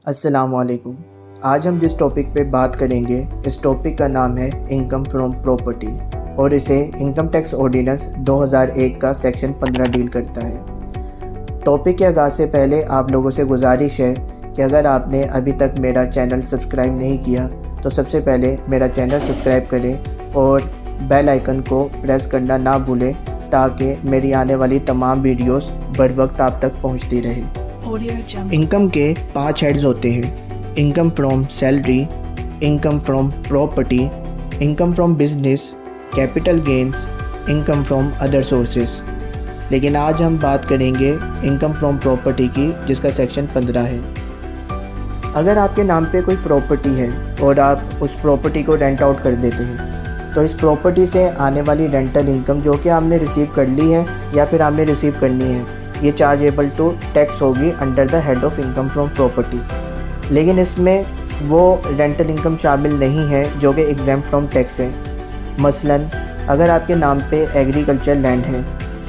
अस्सलामुअलैकुम। आज हम जिस टॉपिक पे बात करेंगे इस टॉपिक का नाम है इनकम फ्रॉम प्रॉपर्टी और इसे इनकम टैक्स ऑर्डिनेंस 2001 का सेक्शन 15 डील करता है। टॉपिक के आगाज़ से पहले आप लोगों से गुजारिश है कि अगर आपने अभी तक मेरा चैनल सब्सक्राइब नहीं किया तो सबसे पहले मेरा चैनल सब्सक्राइब करें और बेल आइकन को प्रेस करना ना भूलें ताकि मेरी आने वाली तमाम वीडियोस बर वक्त आप तक पहुंचती रहे। इनकम के 5 हेड्स होते हैं: income from salary, income from property, income from business, capital gains, income from other sources. लेकिन आज हम बात करेंगे इनकम फ्रॉम प्रॉपर्टी की, जिसका सेक्शन 15 है। अगर आपके नाम पे कोई प्रॉपर्टी है और आप उस प्रॉपर्टी को रेंट आउट कर देते हैं तो इस प्रॉपर्टी से आने वाली रेंटल इनकम जो कि आपने रिसीव कर ली है या फिर आपने रिसीव करनी है, ये चार्जेबल टू टैक्स होगी under the head of income from property. लेकिन इसमें वो रेंटल इनकम शामिल नहीं है जो कि एग्जाम्प्ट फ्रॉम टैक्स है। मसलन अगर आपके नाम पे एग्रीकल्चर लैंड है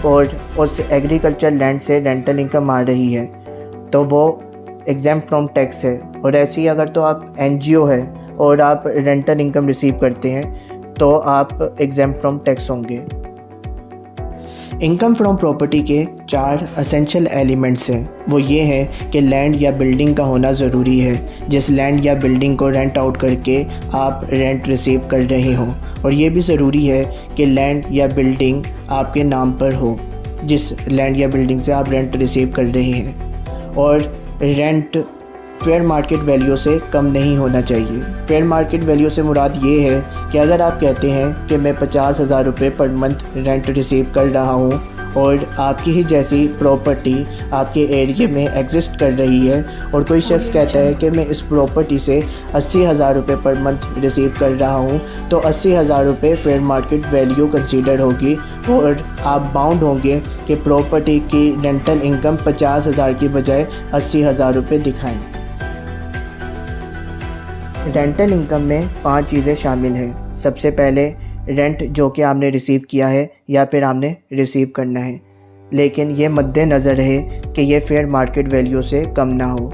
और उस एग्रीकल्चर लैंड से रेंटल इनकम आ रही है तो वो एग्जाम्प्ट फ्रॉम टैक्स है। और ऐसे ही अगर तो आप एनजीओ है और आप रेंटल इनकम रिसीव करते हैं तो आप एग्जाम्प्ट फ्रॉम टैक्स होंगे। इनकम फ्रॉम प्रॉपर्टी के 4 असेंशियल एलिमेंट्स हैं। वो ये हैं कि लैंड या बिल्डिंग का होना ज़रूरी है, जिस लैंड या बिल्डिंग को रेंट आउट करके आप रेंट रिसीव कर रहे हों, और ये भी ज़रूरी है कि लैंड या बिल्डिंग आपके नाम पर हो जिस लैंड या बिल्डिंग से आप रेंट रिसीव कर रहे हैं। और रेंट फेयर मार्केट वैल्यू से कम नहीं होना चाहिए। फेयर मार्केट वैल्यू से मुराद ये है कि अगर आप कहते हैं कि मैं 50,000 रुपये पर मंथ रेंट रिसीव कर रहा हूँ और आपकी ही जैसी प्रॉपर्टी आपके एरिया में एग्जिस्ट कर रही है और कोई शख्स कहता है कि मैं इस प्रॉपर्टी से 80,000 रुपये पर मंथ रिसीव कर रहा हूँ, तो 80,000 रुपये फेयर मार्केट वैल्यू कंसीडर होगी और आप बाउंड होंगे कि प्रॉपर्टी की रेंटल इनकम 50,000 की बजाय 80,000 रुपये दिखाएँ। रेंटल इनकम में 5 चीज़ें शामिल हैं। सबसे पहले रेंट जो कि आपने रिसीव किया है या फिर आपने रिसीव करना है, लेकिन ये मद्देनज़र रहे कि ये फेयर मार्केट वैल्यू से कम ना हो।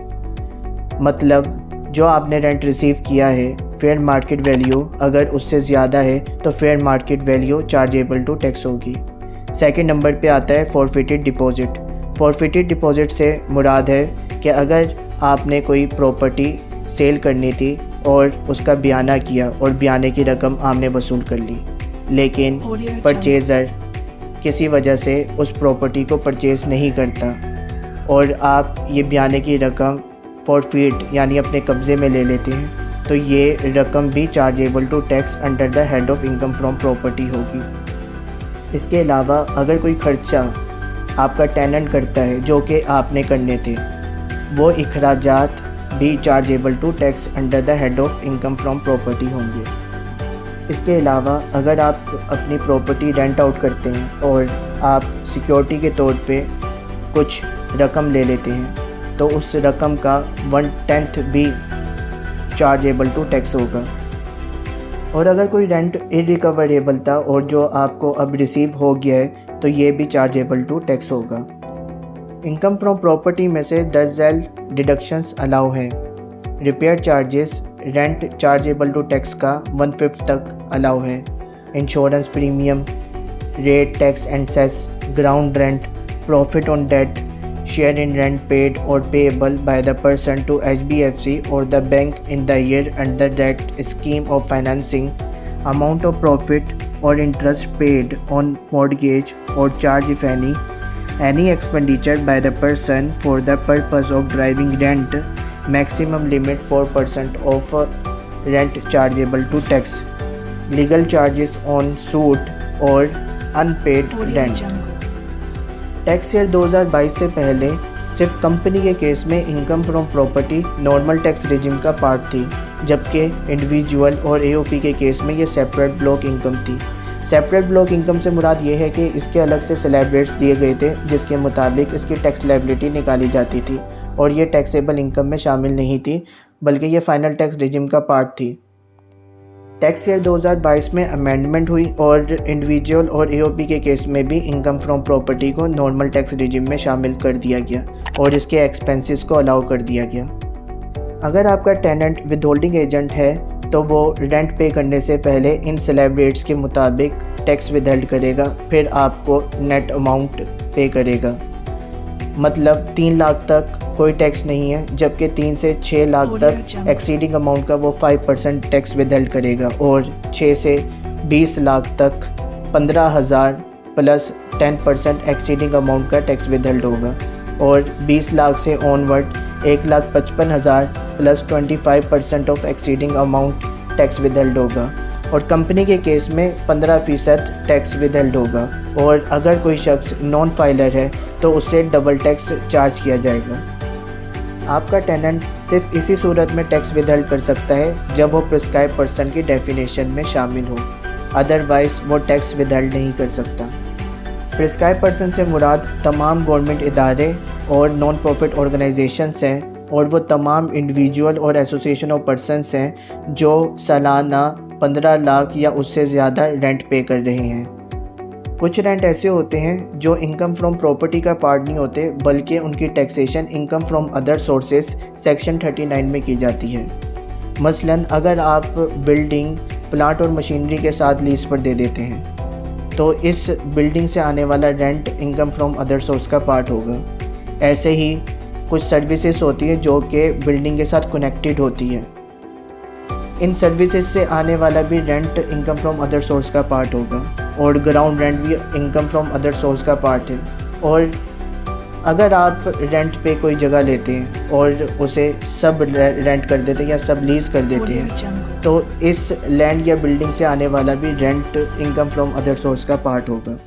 मतलब जो आपने रेंट रिसीव किया है फेयर मार्केट वैल्यू अगर उससे ज़्यादा है तो fair market value chargeable to tax होगी। सेकंड नंबर पे आता है फॉरफिटेड डिपॉजिट। फॉरफिटेड डिपॉजिट से मुराद है कि अगर आपने कोई प्रॉपर्टी सेल करनी थी और उसका बयाना किया और बयाने की रकम आपने वसूल कर ली, लेकिन परचेज़र किसी वजह से उस प्रॉपर्टी को परचेज़ नहीं करता और आप ये बयाने की रकम फॉरफिट यानी अपने कब्ज़े में ले लेते हैं, तो ये रकम भी chargeable to tax under the head of income from property होगी। इसके अलावा अगर कोई खर्चा आपका टेनेंट करता है जो कि आपने करने थे, वो इखराजात भी chargeable to tax under the head of income from property होंगे। इसके अलावा अगर आप अपनी प्रॉपर्टी रेंट आउट करते हैं और आप सिक्योरिटी के तौर पे कुछ रकम ले लेते हैं तो उस रकम का 1/10 भी चार्जेबल टू टैक्स होगा। और अगर कोई रेंट इरिकवरेबल था और जो आपको अब रिसीव हो गया है तो ये भी चार्जेबल टू टैक्स होगा। इनकम फ्रॉम प्रॉपर्टी में से 10 झेल डिडक्शंस अलाउ हैं। Repair charges rent chargeable to tax का 1/5 तक अलाउ है। Insurance premium, rate tax and cess, ground rent, profit on debt, share in rent paid और payable by the person to HBFC और the bank in the year under that scheme of financing, amount of profit और interest paid on mortgage और charge if any expenditure by the person for the purpose of driving rent, maximum limit 4% of rent chargeable to tax, legal charges on suit और unpaid rent। Tax year 2022 से पहले सिर्फ company के case में income from property normal tax regime का part थी, जबकि individual और AOP के केस में ये सेपरेट ब्लॉक इनकम थी। सेपरेट ब्लॉक इनकम से मुराद ये है कि इसके अलग से स्लैब रेट्स दिए गए थे जिसके मुताबिक इसकी टैक्स लायबिलिटी निकाली जाती थी और ये टैक्सेबल इनकम में शामिल नहीं थी, बल्कि ये फाइनल टैक्स रिजिम का पार्ट थी। टैक्स ईयर 2022 में अमेंडमेंट हुई और इंडिविजुअल और AOP के केस में भी इनकम फ्रॉम प्रॉपर्टी को नॉर्मल टैक्स रिजिम में शामिल कर दिया गया और इसके एक्सपेंसेस को अलाउ कर दिया गया। अगर आपका टेनेंट विदहोल्डिंग एजेंट है तो वो रेंट पे करने से पहले इन स्लैब रेट्स के मुताबिक टैक्स विदहोल्ड करेगा, फिर आपको नेट अमाउंट पे करेगा। मतलब 3 लाख तक कोई टैक्स नहीं है, जबकि 3 से 6 लाख तक एक्सीडिंग अमाउंट का वो 5% टैक्स विदहोल्ड करेगा, और 6 से 20 लाख तक 15,000 प्लस 10% एक्सीडिंग अमाउंट का टैक्स विदहोल्ड होगा, और 20 लाख से onward 1,55,000 plus 25% of exceeding amount tax withhold होगा, और कंपनी के केस में 15% टैक्स विदहोल्ड होगा, और अगर कोई शख्स नॉन फाइलर है तो उससे डबल टैक्स चार्ज किया जाएगा। आपका टेनेंट सिर्फ इसी सूरत में टैक्स विदहोल्ड कर सकता है जब वो प्रिस्क्राइब पर्सन की डेफिनेशन में शामिल हो, अदरवाइज़ वो टैक्स विदहोल्ड नहीं कर सकता। प्रिस्क्राइब पर्सन से मुराद तमाम गवर्नमेंट इदारे और नॉन प्रॉफिट ऑर्गेनाइजेशंस हैं, और वो तमाम इंडिविजुअल और एसोसिएशन ऑफ पर्सनस हैं जो सालाना 15 लाख या उससे ज़्यादा रेंट पे कर रहे हैं। कुछ रेंट ऐसे होते हैं जो इनकम फ्रॉम प्रॉपर्टी का पार्ट नहीं होते, बल्कि उनकी taxation income from other sources section 39 में की जाती है। मसलन अगर आप बिल्डिंग, प्लांट और मशीनरी के साथ लीज पर दे देते हैं तो इस बिल्डिंग से आने वाला rent income from other source का पार्ट होगा। ऐसे ही कुछ सर्विसेज होती है जो कि बिल्डिंग के साथ कनेक्टेड होती है, इन सर्विसेज से आने वाला भी rent income from other source का पार्ट होगा, और ग्राउंड रेंट भी इनकम फ्रॉम अदर सोर्स का पार्ट है। और अगर आप रेंट पे कोई जगह लेते हैं और उसे सब रेंट कर देते हैं या सब लीज कर देते हैं तो इस लैंड या बिल्डिंग से आने वाला भी rent income from other source का पार्ट होगा।